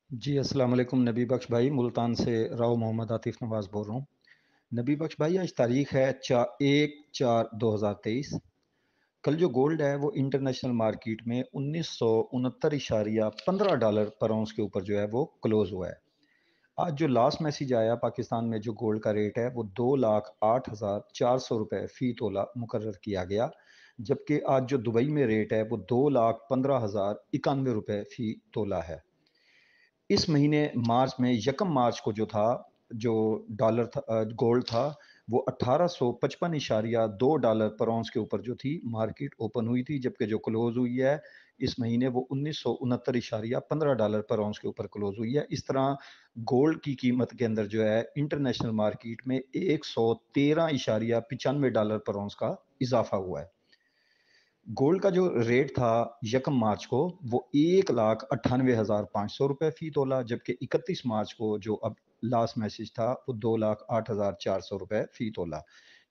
جی السلام علیکم نبی بخش بھائی، ملتان سے راؤ محمد عاطف نواز بول رہا ہوں۔ نبی بخش بھائی، آج تاریخ ہے 1/4/2023۔ کل جو گولڈ ہے وہ انٹرنیشنل مارکیٹ میں 1969.15 ڈالر پر اونس کے اوپر جو ہے وہ کلوز ہوا ہے۔ آج جو لاسٹ میسیج آیا پاکستان میں جو گولڈ کا ریٹ ہے وہ 2,08,400 روپے فی تولہ مقرر کیا گیا، جبکہ آج جو دبئی میں ریٹ ہے وہ 2,15,091 روپے فی تولہ ہے۔ اس مہینے مارچ میں 1 مارچ کو جو تھا، جو ڈالر تھا، گولڈ تھا، وہ 1855.2 ڈالر پر اونس کے اوپر جو تھی مارکیٹ اوپن ہوئی تھی، جبکہ جو کلوز ہوئی ہے اس مہینے وہ 1969.15 ڈالر پر اونس کے اوپر کلوز ہوئی ہے۔ اس طرح گولڈ کی قیمت کے اندر جو ہے انٹرنیشنل مارکیٹ میں 113.95 ڈالر پر اونس کا اضافہ ہوا ہے۔ گولڈ کا جو ریٹ تھا 1 مارچ کو وہ 1,98,500 روپے فی تولہ، جبکہ 31 مارچ کو جو اب لاسٹ میسج تھا وہ 2,08,400 روپے فی تولہ۔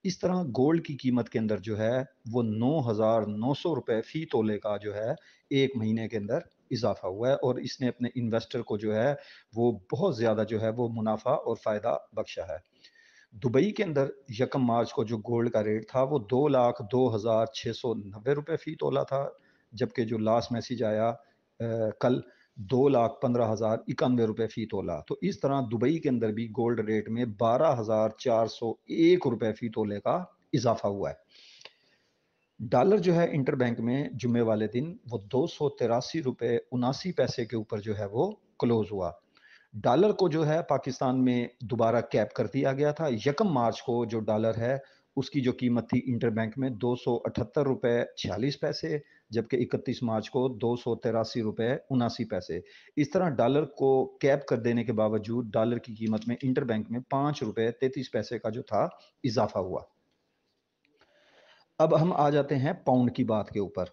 اس طرح گولڈ کی قیمت کے اندر جو ہے وہ 9,900 روپے فی تولے کا جو ہے ایک مہینے کے اندر اضافہ ہوا ہے، اور اس نے اپنے انویسٹر کو جو ہے وہ بہت زیادہ جو ہے وہ منافع اور فائدہ بخشا ہے۔ دبئی کے اندر 1 مارچ کو جو گولڈ کا ریٹ تھا وہ 2,02,690 روپے فی تولہ تھا، جبکہ جو لاسٹ میسیج آیا کل 2,15,091 روپے فی تولہ۔ تو اس طرح دبئی کے اندر بھی گولڈ ریٹ میں 12,401 روپے فی تولے کا اضافہ ہوا ہے۔ ڈالر جو ہے انٹر بینک میں جمعے والے دن وہ 283.79 روپے کے اوپر جو ہے وہ کلوز ہوا۔ ڈالر کو جو ہے پاکستان میں دوبارہ کیپ کر دیا گیا تھا۔ 1 مارچ کو جو ڈالر ہے اس کی جو قیمت تھی انٹر بینک میں 278.46 روپے، جبکہ 31 مارچ کو 283.79 روپے۔ اس طرح ڈالر کو کیپ کر دینے کے باوجود ڈالر کی قیمت میں انٹر بینک میں 5.33 روپے کا جو تھا اضافہ ہوا۔ اب ہم آ جاتے ہیں پاؤنڈ کی بات کے اوپر۔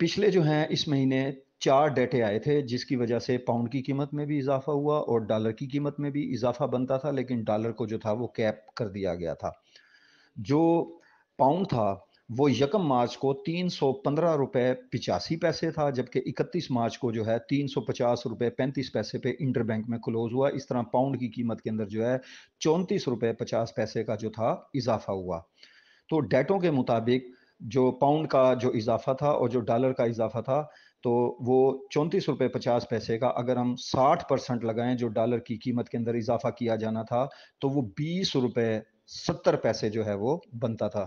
پچھلے جو ہیں اس مہینے 4 ڈیٹے آئے تھے جس کی وجہ سے پاؤنڈ کی قیمت میں بھی اضافہ ہوا اور ڈالر کی قیمت میں بھی اضافہ بنتا تھا، لیکن ڈالر کو جو تھا وہ کیپ کر دیا گیا تھا۔ جو پاؤنڈ تھا وہ 1 مارچ کو 315.85 روپے تھا، جبکہ 31 مارچ کو جو ہے 350.35 روپے پہ انٹر بینک میں کلوز ہوا۔ اس طرح پاؤنڈ کی قیمت کے اندر جو ہے 34.50 روپے کا جو تھا اضافہ ہوا۔ تو ڈیٹوں کے مطابق جو پاؤنڈ کا جو اضافہ تھا اور جو ڈالر کا اضافہ تھا تو وہ 34.50 روپے کا اگر ہم 60% لگائیں جو ڈالر کی قیمت کے اندر اضافہ کیا جانا تھا تو وہ 20.70 روپے جو ہے وہ بنتا تھا۔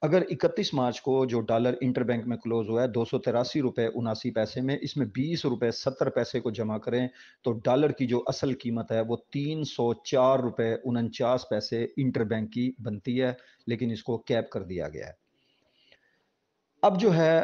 اگر 31 مارچ کو جو ڈالر انٹر بینک میں کلوز ہوا ہے 283.79 میں، اس میں 20.70 روپے کو جمع کریں تو ڈالر کی جو اصل قیمت ہے وہ 304.49 انٹر بینک کی بنتی ہے، لیکن اس کو کیپ کر دیا گیا ہے۔ اب جو ہے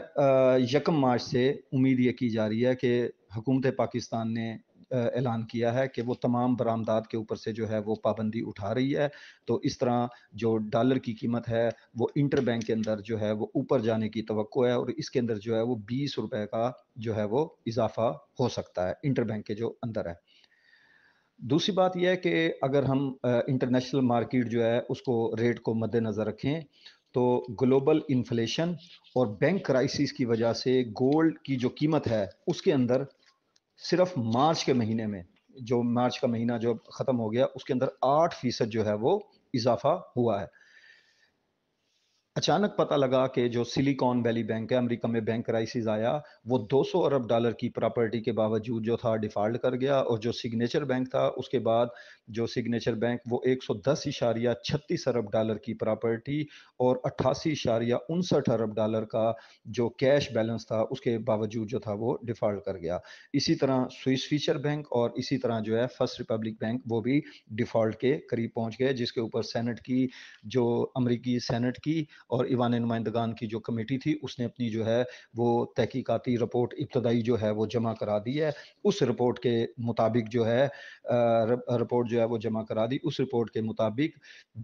1 مارچ سے امید یہ کی جا رہی ہے کہ حکومت پاکستان نے اعلان کیا ہے کہ وہ تمام برآمدات کے اوپر سے جو ہے وہ پابندی اٹھا رہی ہے، تو اس طرح جو ڈالر کی قیمت ہے وہ انٹر بینک کے اندر جو ہے وہ اوپر جانے کی توقع ہے، اور اس کے اندر جو ہے وہ 20 روپے کا جو ہے وہ اضافہ ہو سکتا ہے انٹر بینک کے جو اندر ہے۔ دوسری بات یہ ہے کہ اگر ہم انٹرنیشنل مارکیٹ جو ہے اس کو ریٹ کو مد نظر رکھیں تو گلوبل انفلیشن اور بینک کرائسس کی وجہ سے گولڈ کی جو قیمت ہے اس کے اندر صرف مارچ کے مہینے میں، جو مارچ کا مہینہ جو ختم ہو گیا اس کے اندر 8% جو ہے وہ اضافہ ہوا ہے۔ اچانک پتہ لگا کہ جو سلیکون ویلی بینک ہے، امریکہ میں بینک کرائسس آیا، وہ 200 ارب ڈالر کی پراپرٹی کے باوجود جو تھا ڈیفالٹ کر گیا، اور جو سگنیچر بینک تھا اس کے بعد جو سگنیچر بینک وہ 110.36 ارب ڈالر کی پراپرٹی اور 88.59 ارب ڈالر کا جو کیش بیلنس تھا اس کے باوجود جو تھا وہ ڈیفالٹ کر گیا۔ اسی طرح سوئس فیوچر بینک اور اسی طرح جو ہے فرسٹ ریپبلک بینک وہ بھی ڈیفالٹ کے قریب پہنچ گئے، جس کے اوپر سینٹ کی جو امریکی سینٹ کی اور ایوان نمائندگان کی جو کمیٹی تھی اس نے اپنی جو ہے وہ تحقیقاتی رپورٹ ابتدائی جو ہے وہ جمع کرا دی ہے۔ اس رپورٹ کے مطابق جو ہے رپورٹ جو ہے وہ جمع کرا دی، اس رپورٹ کے مطابق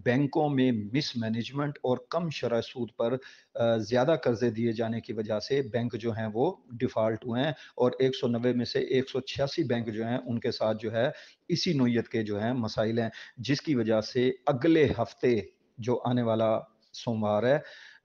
بینکوں میں مس مینجمنٹ اور کم شرح سود پر زیادہ قرضے دیے جانے کی وجہ سے بینک جو ہیں وہ ڈیفالٹ ہوئے ہیں، اور 190 میں سے 186 بینک جو ہیں ان کے ساتھ جو ہے اسی نوعیت کے جو ہیں مسائل ہیں، جس کی وجہ سے اگلے ہفتے جو آنے والا سوموار ہے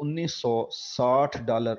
$1960